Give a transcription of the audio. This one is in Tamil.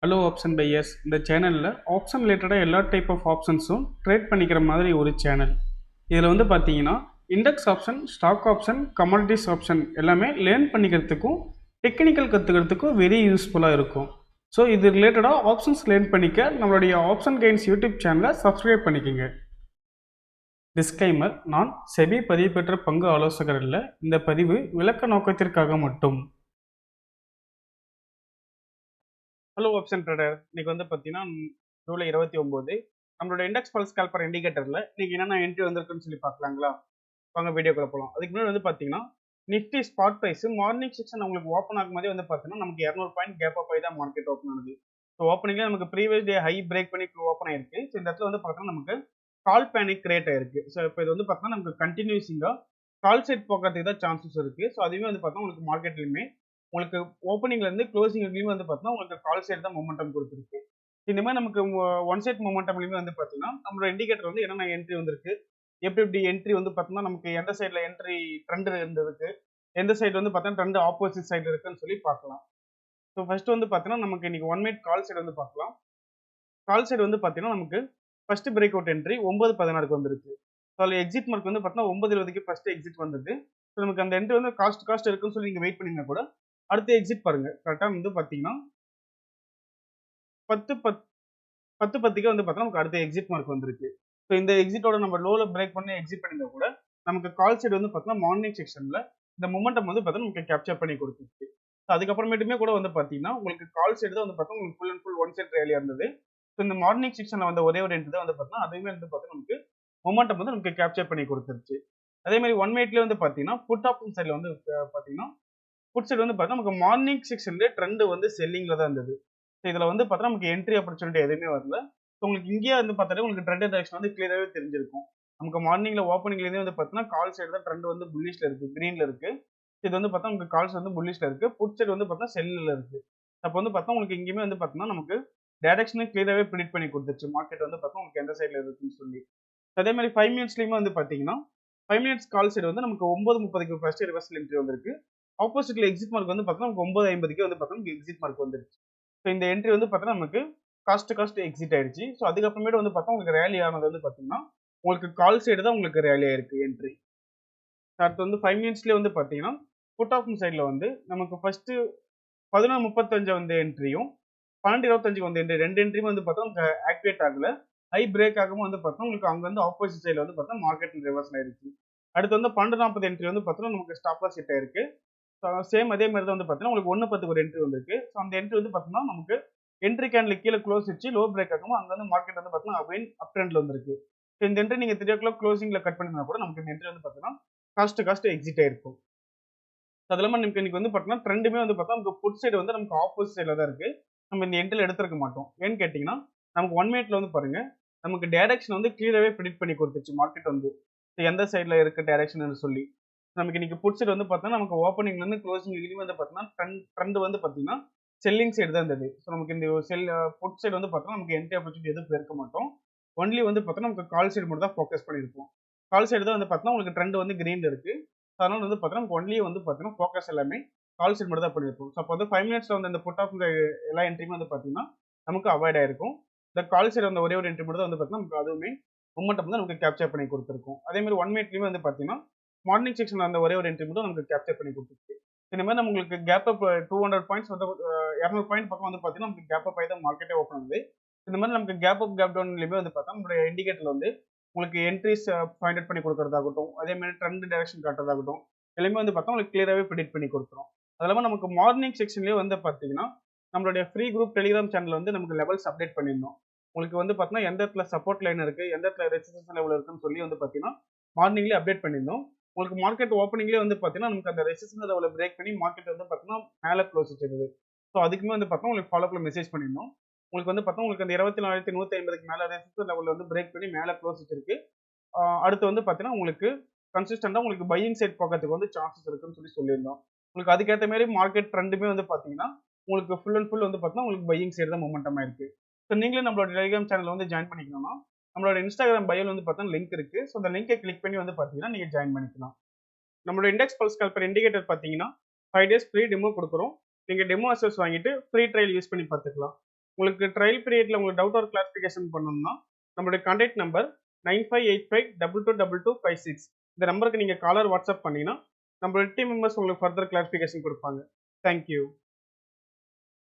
ஹலோ ஆப்ஷன் பையர்ஸ் இந்த சேனலில் ஆப்ஷன் ரிலேட்டடாக எல்லா டைப் ஆஃப் ஆப்ஷன்ஸும் ட்ரேட் பண்ணிக்கிற மாதிரி ஒரு சேனல். இதில் வந்து பார்த்தீங்கன்னா index option, stock option, commodities option எல்லாமே லேர்ன் பண்ணிக்கிறதுக்கும் டெக்னிக்கல் கற்றுக்கிறதுக்கும் வெரி யூஸ்ஃபுல்லாக இருக்கும். ஸோ இது ரிலேட்டடாக ஆப்ஷன்ஸ் லேர்ன் பண்ணிக்க நம்மளுடைய ஆப்ஷன் கைன்ஸ் யூடியூப் சேனலை சப்ஸ்கிரைப் பண்ணிக்கோங்க. டிஸ்க்ளைமர்: நான் செபி பதிவு பெற்ற பங்கு ஆலோசகர் அல்ல. இந்த பதிவு விளக்க நோக்கத்திற்காக மட்டும். ஹலோ ஆப்ஷன் ட்ரேடர், இன்னைக்கு வந்து பார்த்தீங்கன்னா ஜூலை 29 நம்மளோட இண்டெக்ஸ் பல்ஸ் கால்பர் இண்டிகேட்டரில் இன்னைக்கு என்னென்ன என்ட்ரி வந்திருக்குன்னு சொல்லி பார்க்கலாங்களா? வாங்க வீடியோக்குள்ள போகலாம். அதுக்கு முன்னாடி வந்து பார்த்தீங்கன்னா Nifty spot price morning section உங்களுக்கு ஓப்பன் ஆகும் போதே வந்து பார்த்தீங்கன்னா நமக்கு 200 பாயிண்ட் கேப் அப் ஆகி தான் மார்க்கெட் ஓப்பன் ஆனது. ஸோ ஓப்பனிங்ல நமக்கு ப்ரீவியஸ் டே ஹை பிரேக் பண்ணி ஓப்பன் ஆயிருக்கு. ஸோ இந்த இடத்துல வந்து பார்த்தீங்கன்னா நமக்கு கால் பேனிக் கிரியேட் ஆயிருக்கு. ஸோ இப்போ இது வந்து பார்த்தீங்கன்னா நமக்கு கண்டினியூஸிங்காக கால் செட் போகிறதுக்கு தான் சான்சஸ் இருக்கு. ஸோ அதுவே வந்து பார்த்தீங்கன்னா உங்களுக்கு மார்க்கெட்லையுமே உங்களுக்கு ஓப்பனிங்ல இருந்து க்ளோசிங் வரையும் வந்து பார்த்தீங்கன்னா உங்களுக்கு கால் சைடு தான் மொமெண்டம் கொடுத்துருக்கு. இந்த மாதிரி நமக்கு ஒன் சைட் மொமெண்டம்லையுமே வந்து பார்த்தீங்கன்னா நம்மளோட இண்டிகேட்டர் வந்து என்னென்ன என்ட்ரி வந்திருக்கு, எப்படி என்ட்ரி வந்து பார்த்தீங்கன்னா நமக்கு எந்த சைடில் என்ட்ரி ட்ரெண்ட் இருந்திருக்கு, எந்த சைடு வந்து பார்த்தீங்கன்னா ட்ரெண்ட் ஆப்போசிட் சைடு இருக்குன்னு சொல்லி பார்க்கலாம். ஸோ ஃபர்ஸ்ட் வந்து பார்த்தீங்கன்னா நமக்கு இன்னைக்கு 1 மினிட் கால் சைடு வந்து பார்க்கலாம். கால் சைடு வந்து பார்த்தீங்கன்னா நமக்கு ஃபர்ஸ்ட் பிரேக் அவுட் என்ட்ரி 9:16 வந்திருக்கு. ஸோ அதில் எக்ஸிட் மார்க் வந்து பார்த்தீங்கன்னா 9:20 ஃபர்ஸ்ட் எக்ஸிட் வந்தது. ஸோ நமக்கு அந்த என்ட்ரி வந்து காஸ்ட் இருக்குன்னு சொல்லி நீங்கள் வெயிட் பண்ணீங்கன்னா கூட அடுத்த எக்ஸிட் பாருங்க. கரெக்டாக வந்து பார்த்தீங்கன்னா 10:10 வந்து பார்த்தா நமக்கு அடுத்த எக்ஸிட் மார்க் வந்திருக்கு. ஸோ இந்த எக்ஸிட்டோட நம்ம லோல பிரேக் பண்ணி எக்ஸிட் பண்ணியிருந்தா கூட நமக்கு கால் சைடு வந்து பார்த்தீங்கன்னா மார்னிங் செக்ஷன்ல இந்த மொமெண்டம் வந்து பார்த்தீங்கன்னா நமக்கு கேப்சர் பண்ணி கொடுத்துருக்கு. ஸோ அதுக்கப்புறமேட்டுமே கூட வந்து பார்த்தீங்கன்னா உங்களுக்கு கால் சைடு தான் வந்து பார்த்தா உங்களுக்கு full and full one side ரேலியாக இருந்தது. ஸோ இந்த மார்னிங் செக்ஷன்ல வந்த ஒரே ஒரு என்ட்ரி தான் வந்து பார்த்தீங்கன்னா அதுவுமே வந்து பார்த்தீங்கன்னா நமக்கு மொமெண்டம் வந்து நமக்கு கேப்சர் பண்ணி கொடுத்துருச்சு. அதே மாதிரி 1 மினிட்லேயே வந்து பார்த்தீங்கன்னா புட் ஆப்ஷன் சைடில் வந்து பார்த்தீங்கன்னா புட் சைடு வந்து பார்த்தா நமக்கு மார்னிங் செக்ஷன்ல ட்ரெண்ட் வந்து செல்லிங்ல தான் இருந்தது. இதுல வந்து பார்த்தா நமக்கு என்ட்ரி ஆப்பர்ச்சுனிட்டி எதுவுமே வரல. உங்களுக்கு இங்கேயே வந்து பார்த்தாலே உங்களுக்கு ட்ரெண்ட் டைரக்ஷன் வந்து கிளியராகவே தெரிஞ்சிருக்கும். நமக்கு மார்னிங்ல ஓப்பனிங்லேருந்தே வந்து பார்த்தீங்கன்னா கால் சைடு தான் ட்ரெண்ட் வந்து புல்லிஷ்ல இருக்கு, கிரீன்ல இருக்கு. இது வந்து பார்த்தா உங்களுக்கு கால்ஸ் வந்து புல்லிஷ்ல இருக்கு, புட் சைடு வந்து பார்த்தா செல்லில் இருக்கு. அப்போ வந்து பார்த்தா உங்களுக்கு இங்கேயுமே வந்து பார்த்தீங்கன்னா நமக்கு டைரக்ஷனே கிளியராகவே ப்ரிடிக்ட் பண்ணி கொடுத்துருச்சு மார்க்கெட் வந்து பார்த்தா உங்களுக்கு எந்த சைடில் இருக்குன்னு சொல்லி. அதே மாதிரி 5 மினிட்ஸ்லயுமே வந்து பார்த்தீங்கன்னா 5 மினிட்ஸ் கால் சைடு வந்து நமக்கு 9:30 ஃபர்ஸ்ட் ரிவர்சல் என்ட்ரி வந்திருக்கு. ஆப்போசிட்ல எக்ஸிட் மார்க் வந்து பார்த்தீங்கன்னா நமக்கு 9:50 வந்து பார்த்தீங்கன்னா எக்ஸிட் மார்க் வந்துருச்சு. ஸோ இந்த என்ட்ரி வந்து பார்த்தீங்கன்னா நமக்கு காஸ்ட் எக்ஸிட் ஆயிடுச்சு. ஸோ அதுக்கப்புறமேட்டு வந்து பார்த்தா உங்களுக்கு ரேலி ஆனது வந்து பார்த்தீங்கன்னா உங்களுக்கு கால் சைடு தான் உங்களுக்கு ரேலி ஆயிருக்கு என்ட்ரி. அடுத்து வந்து 5 மினிட்ஸ்லேயே வந்து பார்த்தீங்கன்னா புட் ஆப்ஷன் சைடில் வந்து நமக்கு ஃபர்ஸ்ட் 11:35 வந்த என்ட்ரியும் 12:25 வந்த என்ட்ரி ரெண்டு என்ட்ரியும் வந்து பார்த்தா நமக்கு ஆக்டிவேட் ஆகல. ஹை பிரேக் ஆகும் வந்து பார்த்தா உங்களுக்கு அங்க வந்து ஆப்போசிட் சைடில் வந்து பார்த்தா மார்க்கெட் ரிவர்ஸ் ஆயிடுச்சு. அடுத்து வந்து 12:40 என்ட்ரி வந்து பார்த்தீங்கன்னா நமக்கு ஸ்டாப் லாஸ் ஹிட் ஆயிருக்கு. சேம் அதே மாதிரி தான் வந்து பார்த்தீங்கன்னா உங்களுக்கு 1:10 ஒரு என்ட்ரி வந்திருக்கு. ஸோ அந்த என்ட்ரி வந்து பார்த்தீங்கன்னா நமக்கு என்ட்ரி கேன்ல கீழே க்ளோஸ் வச்சு லோ பிரேக் ஆகும் அங்க வந்து மார்க்கெட் வந்து பார்த்தீங்கன்னா அகைன் அப் ட்ரெண்ட்ல வந்திருக்கு. ஸோ இந்த என்ட்ரி நீங்க 3:00 க்ளோசிங்ல கட் பண்ணிருந்தா கூட நமக்கு இந்த என்ட்ரி வந்து பார்த்தீங்கன்னா காஸ்ட் எக்ஸிட் ஆயிருக்கும். அது இல்லாமல் நமக்கு இன்னைக்கு வந்து பார்த்தீங்கன்னா ட்ரெண்டுமே வந்து பார்த்தா நமக்கு புட் சைடு வந்து நமக்கு ஆப்போசிட் சைடில் தான் இருக்கு. நம்ம இந்த என்ட்ரியில் எடுத்திருக்க மாட்டோம். ஏன்னு கேட்டிங்கன்னா நமக்கு 1 மினிட்ல வந்து பாருங்க நமக்கு டைரக்ஷன் வந்து கிளியராகவே ப்ரிடிக்ட் பண்ணி கொடுத்துச்சு மார்க்கெட் வந்து எந்த சைடில் இருக்க டைரக்ஷன் சொல்லி. நமக்கு இன்னைக்கு புட் சைடு வந்து பார்த்தீங்கன்னா நமக்கு ஓப்பனிங்ல இருந்து க்ளோசிங் வரையும் வந்து பார்த்தீங்கன்னா ட்ரெண்ட் வந்து பார்த்தீங்கன்னா செல்லிங் சைடு தான் இருந்தது. ஸோ நமக்கு இந்த புட் சைடு வந்து பார்த்தீங்கன்னா நமக்கு என்ட்ரி ஆப்பர்ச்சுனிட்டி எதுவும் இருக்க மாட்டோம். ஒன்லி வந்து பார்த்தீங்கன்னா நமக்கு கால் சைடு மட்டும் தான் ஃபோக்கஸ் பண்ணியிருப்போம். கால் சைடு தான் வந்து பார்த்தீங்கன்னா உங்களுக்கு ட்ரெண்ட் வந்து கிரீன்ல இருக்கு. அதனால வந்து பார்த்தீங்கன்னா ஒன்லி வந்து பார்த்தீங்கன்னா ஃபோக்கஸ் எல்லாமே கால் சைடு மட்டும் தான் பண்ணியிருப்போம். ஸோ அப்போ வந்து 5 மினிட்ஸ்ல வந்து அந்த புட் ஆஃப் எல்லா என்ட்ரியுமே வந்து பார்த்தீங்கன்னா நமக்கு அவாய்ட் ஆயிருக்கும். இந்த கால் சைடு வந்த ஒரே ஒரு என்ட்ரி மட்டும் தான் வந்து பார்த்தீங்கன்னா நமக்கு அதுவுமே மொமெண்டம் வந்து நமக்கு கேப்சர் பண்ணி கொடுத்துருக்கும். அதே மாதிரி 1 மினிட்லயுமே வந்து பார்த்தீங்கன்னா மார்னிங் செக்ஷன்ல அந்த ஒரே ஒரு என்ட்ரி மட்டும் நமக்கு கேப்சர் பண்ணி கொடுத்துருக்கு. இந்த மாதிரி உங்களுக்கு கேப் அப் 200 பாயிண்ட்ஸ் வந்து 200 பாயிண்ட் பக்கம் வந்து பார்த்தீங்கன்னா நமக்கு கேப் அப் ஆகி தான் மார்க்கெட்டே ஓப்பன் ஆகுது. இந்த மாதிரி நமக்கு கேப் அப் கேப் டவுன்லயுமே வந்து பார்த்தா நம்மளுடைய இண்டிகேட்டர்ல வந்து உங்களுக்கு என்ட்ரிஸ் ஃபைண்ட் அவுட் பண்ணி கொடுக்கறதாகட்டும், அதே மாதிரி ட்ரெண்ட் டைரக்ஷன் காட்டுறதாகட்டும் எல்லாமே வந்து பார்த்தா உங்களுக்கு கிளியராகவே ப்ரிடிக்ட் பண்ணி கொடுத்துரும். அது இல்லாமல் நமக்கு மார்னிங் செக்ஷன்லேயே வந்து பார்த்தீங்கன்னா நம்மளுடைய ஃப்ரீ குரூப் டெலிகிராம் சேனல் வந்து நமக்கு லெவல்ஸ் அப்டேட் பண்ணியிருந்தோம். உங்களுக்கு வந்து பார்த்தீங்கன்னா எந்த இடத்துல சப்போர்ட் லைன் இருக்கு, எந்த இடத்துல ரெசிஸ்டன்ஸ் லெவல் இருக்குன்னு சொல்லி வந்து பார்த்தீங்கன்னா மார்னிங்லேயே அப்டேட் பண்ணியிருந்தோம். உங்களுக்கு மார்க்கெட் ஓப்பனிங்லேயே வந்து பார்த்தீங்கன்னா நமக்கு அந்த ரெசிஸ்டன்ஸ் லெவலை பிரேக் பண்ணி மார்க்கெட் வந்து பார்த்தீங்கன்னா மேலே க்ளோஸ் வச்சிருந்தது. ஸோ அதுக்குமே வந்து பார்த்தா உங்களுக்கு ஃபாலோப்ல மெசேஜ் பண்ணியிருந்தோம். உங்களுக்கு வந்து பார்த்தா உங்களுக்கு அந்த 24,150 மேலே ரெசிஸ்டன்ஸ் லெவலில் வந்து பிரேக் பண்ணி மேலே க்ளோஸ் வச்சிருக்கு. அடுத்து வந்து பார்த்தீங்கன்னா உங்களுக்கு கன்சிஸ்டண்டா உங்களுக்கு பையிங் சைட் போகிறதுக்கு வந்து சான்சஸ் இருக்குன்னு சொல்லி சொல்லியிருந்தோம். உங்களுக்கு அதுக்கேற்ற மாதிரி மார்க்கெட் ட்ரெண்டுமே வந்து பார்த்தீங்கன்னா உங்களுக்கு ஃபுல் அண்ட் ஃபுல் வந்து பார்த்தீங்கன்னா உங்களுக்கு பையிங் சைடு தான் மொமெண்டமா இருக்கு. ஸோ நீங்களே நம்மளோட டெலிகிராம் சேனல் வந்து ஜாயின் பண்ணிக்கணும்னா நம்மளோட இன்ஸ்டாகிராம் பயோல வந்து பார்த்தீங்கன்னா லிங்க் இருக்கு. ஸோ அந்த லிங்கை கிளிக் பண்ணி வந்து பார்த்தீங்கன்னா நீங்க ஜாயின் பண்ணிக்கலாம். நம்மளோட இண்டெக்ஸ் பல்ஸ் கால்பர் இண்டிகேட்டர் பார்த்தீங்கன்னா 5 டேஸ் ஃப்ரீ டெமோ கொடுக்குறோம். நீங்க டெமோ அசஸ் வாங்கிட்டு ஃப்ரீ ட்ரையல் யூஸ் பண்ணி பார்த்துக்கலாம். உங்களுக்கு ட்ரையல் பீரியட்ல உங்களுக்கு டவுட் ஆர் கிளாரிஃபிகேஷன் பண்ணணும்னா நம்மளுடைய கான்டாக்ட் நம்பர் 9585222256 இந்த நம்பருக்கு நீங்கள் காலர் வாட்ஸ்அப் பண்ணிங்கன்னா நம்மளோட டீம் மெம்பர்ஸ் உங்களுக்கு ஃபர்தர் கிளாரிஃபிகேஷன் கொடுப்பாங்க. தேங்க்யூ.